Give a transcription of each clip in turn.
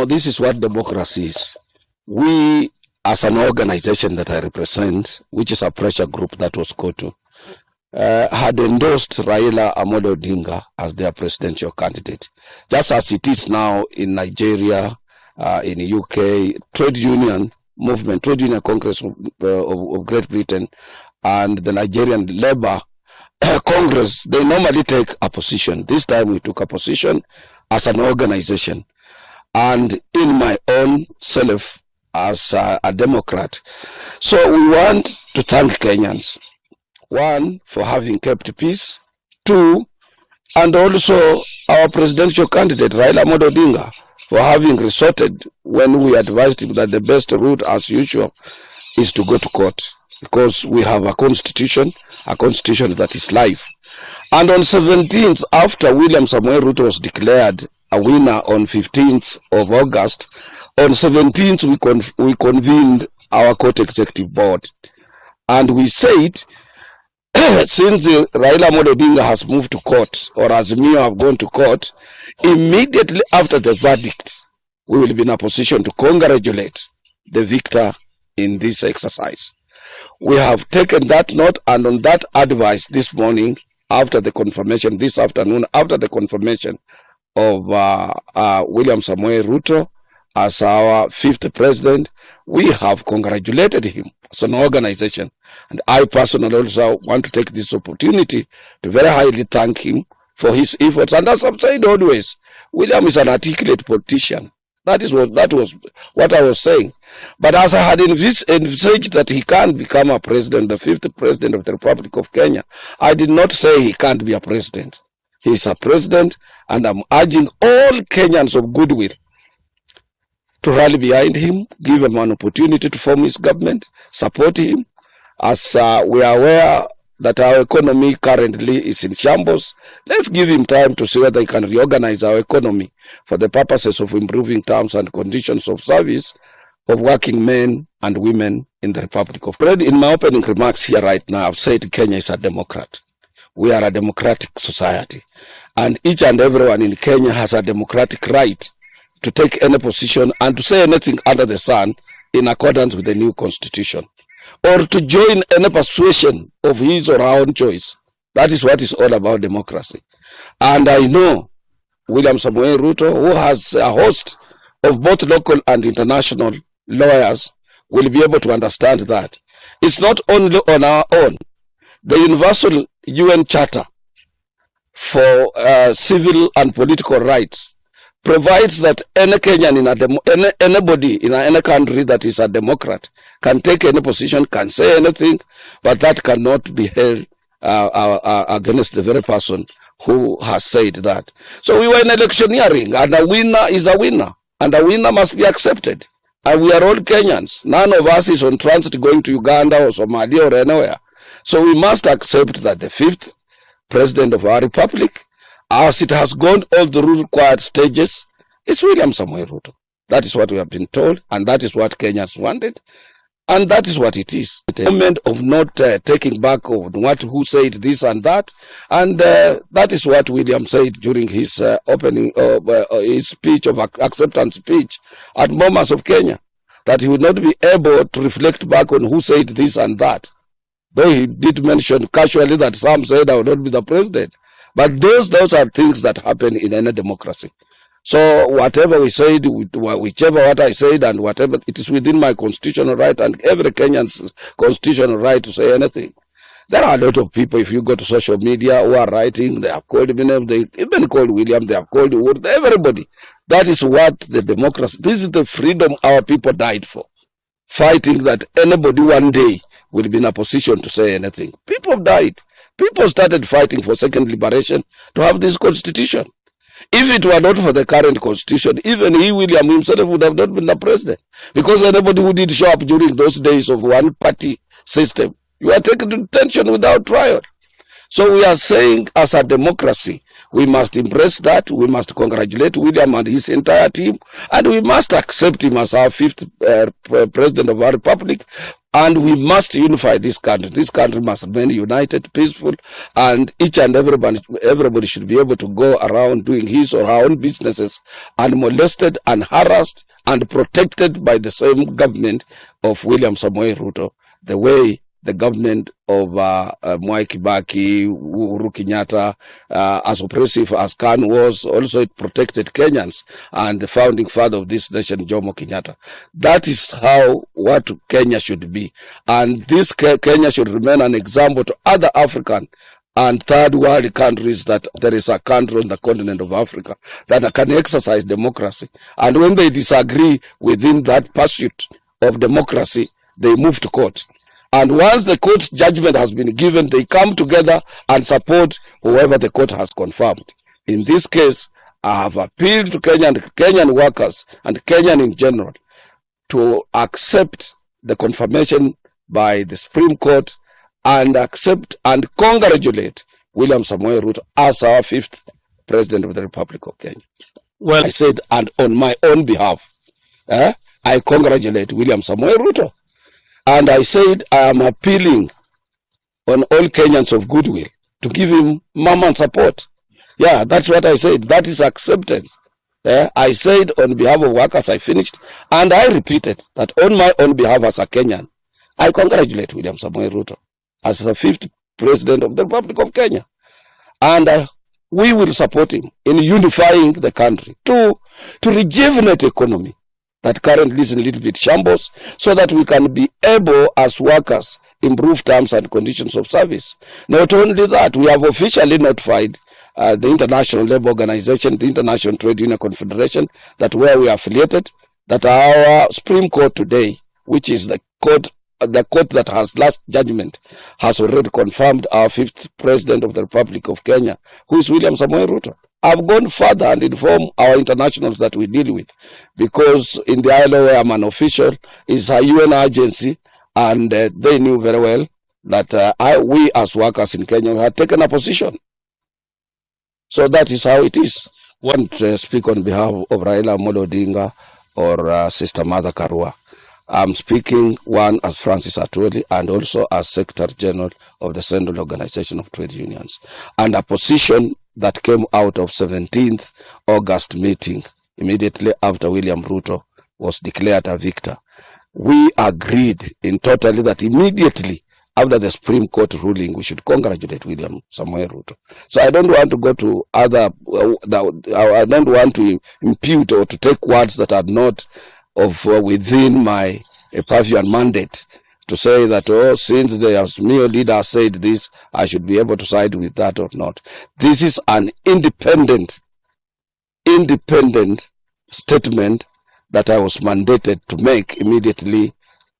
this is what democracy is. We, as an organization that I represent, which is a pressure group that was COTU, had endorsed Raila Amolo Odinga as their presidential candidate, just as it is now in Nigeria, in UK, trade union movement, trade union congress of Great Britain, and the Nigerian Labour Congress. They normally take a position. This time we took a position as an organization, and in my own self as a Democrat. So we want to thank Kenyans. One, for having kept peace. Two, and also our presidential candidate, Raila Amolo Odinga, for having resorted when we advised him that the best route, as usual, is to go to court, because we have a constitution that is live. And on 17th, after William Samoei Ruto was declared a winner on 15th of August, on 17th we convened our court executive board, and we said, since Raila Amolo Odinga has moved to court, or Azimio have gone to court, immediately after the verdict, we will be in a position to congratulate the victor in this exercise. We have taken that note, and on that advice this morning, after the confirmation, this afternoon, after the confirmation of William Samoei Ruto as our 5th president, we have congratulated him as an organization. And I personally also want to take this opportunity to very highly thank him for his efforts. And as I've said always, William is an articulate politician. That was what I was saying. But as I had envisaged that he can become a president, the 5th president of the Republic of Kenya, I did not say he can't be a president. He is a president, and I'm urging all Kenyans of goodwill to rally behind him, give him an opportunity to form his government, support him, as we are aware that our economy currently is in shambles. Let's give him time to see whether he can reorganize our economy for the purposes of improving terms and conditions of service of working men and women in the Republic of Kenya. In my opening remarks here right now, I've said Kenya is a democrat. We are a democratic society, and each and everyone in Kenya has a democratic right to take any position and to say anything under the sun in accordance with the new constitution, or to join any persuasion of his or her own choice. That is what is all about democracy. And I know William Samoei Ruto, who has a host of both local and international lawyers, will be able to understand that. It's not only on our own. The Universal UN Charter for Civil and Political Rights provides that any Kenyan, anybody in any country that is a democrat can take any position, can say anything, but that cannot be held against the very person who has said that. So we were in electioneering, and a winner is a winner, and a winner must be accepted. And we are all Kenyans. None of us is on transit going to Uganda or Somalia or anywhere. So we must accept that the 5th president of our republic, as it has gone all the required stages, is William Samoei Ruto. That is what we have been told, and that is what Kenyans wanted, and that is what it is. The moment of not taking back of who said this and that, and that is what William said during his opening, his speech of acceptance speech at Bomas of Kenya, that he would not be able to reflect back on who said this and that. Though he did mention casually that some said I would not be the president. But those are things that happen in any democracy. So whatever we said, whichever what I said, and whatever, it is within my constitutional right and every Kenyan's constitutional right to say anything. There are a lot of people, if you go to social media, who are writing. They have called me name, they even called William, they have called Wood, everybody. That is what the democracy, this is the freedom our people died for. Fighting that anybody one day will be in a position to say anything. People died. People started fighting for second liberation to have this constitution. If it were not for the current constitution, even he, William himself, would have not been the president. Because anybody who did show up during those days of one party system, you are taken to detention without trial. So we are saying, as a democracy, we must embrace that. We must congratulate William and his entire team, and we must accept him as our fifth president of our republic. And we must unify this country. This country must remain united, peaceful, and each and everybody should be able to go around doing his or her own businesses unmolested and harassed and protected by the same government of William Samoei Ruto, the way the government of Mwai Kibaki, Uhuru Kenyatta, as oppressive as Khan was, also it protected Kenyans and the founding father of this nation, Jomo Kenyatta. That is how what Kenya should be. And this Kenya should remain an example to other African and third world countries, that there is a country on the continent of Africa that can exercise democracy. And when they disagree within that pursuit of democracy, they move to court. And once the court's judgment has been given, they come together and support whoever the court has confirmed. In this case, I have appealed to Kenyan workers and Kenyan in general to accept the confirmation by the Supreme Court and accept and congratulate William Samoei Ruto as our fifth president of the Republic of Kenya. Well, I said, and on my own behalf, I congratulate William Samoei Ruto. And I said, I am appealing on all Kenyans of goodwill to give him mama support. Yeah, that's what I said. That is acceptance. I said on behalf of workers, I finished. And I repeated that on my own behalf as a Kenyan, I congratulate William Samoei Ruto as the fifth president of the Republic of Kenya. And we will support him in unifying the country to rejuvenate the economy that currently is in a little bit shambles, so that we can be able as workers improve terms and conditions of service. Not only that, we have officially notified the International Labour Organization, the International Trade Union Confederation, that where we are affiliated, that our Supreme Court today, which is the court that has last judgment, has already confirmed our fifth president of the Republic of Kenya, who is William Samoei Ruto. I've gone further and informed our internationals that we deal with, because in the ILO where I'm an official is a UN agency, and they knew very well that we as workers in Kenya had taken a position. So that is how it is. I want to speak on behalf of Raila Amolo Odinga or Sister Mother Karua. I'm speaking, one, as Francis Atwoli, and also as Secretary General of the Central Organization of Trade Unions. And a position that came out of 17th August meeting, immediately after William Ruto was declared a victor. We agreed in totally that immediately after the Supreme Court ruling, we should congratulate William Samoei Ruto. So I don't want to go to other, I don't want to impute or to take words that are not of within my purview and mandate to say that, oh, since the new leader said this, I should be able to side with that or not. This is an independent statement that I was mandated to make immediately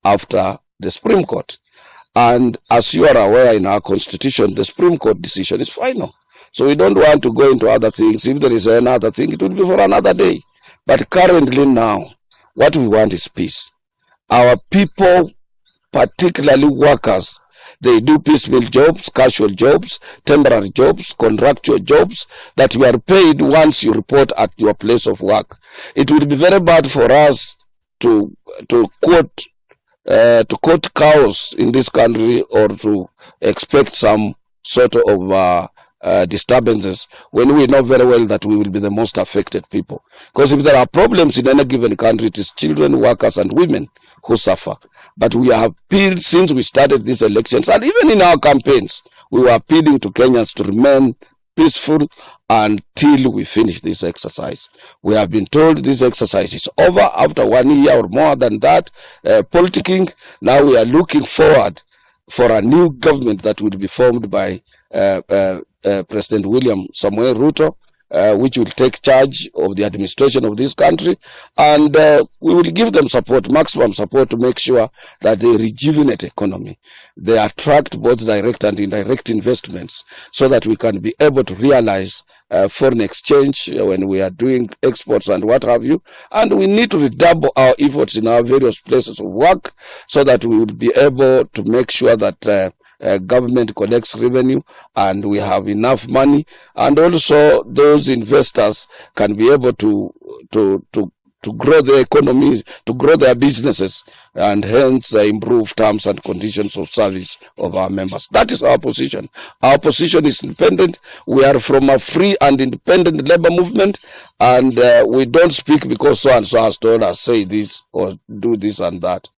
after the Supreme Court. And as you are aware, in our constitution, the Supreme Court decision is final. So we don't want to go into other things. If there is another thing, it will be for another day. But currently now, what we want is peace. Our people, particularly workers, they do piecemeal jobs, casual jobs, temporary jobs, contractual jobs that you are paid once you report at your place of work. It would be very bad for us to quote cows in this country, or to expect some sort of disturbances when we know very well that we will be the most affected people. Because if there are problems in any given country, it is children, workers, and women who suffer. But we have appealed since we started these elections, and even in our campaigns, we were appealing to Kenyans to remain peaceful until we finish this exercise. We have been told this exercise is over after 1 year or more than that, politicking. Now we are looking forward for a new government that will be formed by President William Samoei Ruto, which will take charge of the administration of this country, and we will give them support, maximum support, to make sure that they rejuvenate economy. They attract both direct and indirect investments, so that we can be able to realize foreign exchange when we are doing exports and what have you. And we need to redouble our efforts in our various places of work, so that we will be able to make sure that government collects revenue and we have enough money, and also those investors can be able to grow the economies, to grow their businesses, and hence improve terms and conditions of service of our members. That is our position. Our position is independent. We are from a free and independent labor movement, and we don't speak because so and so has told us say this or do this and that.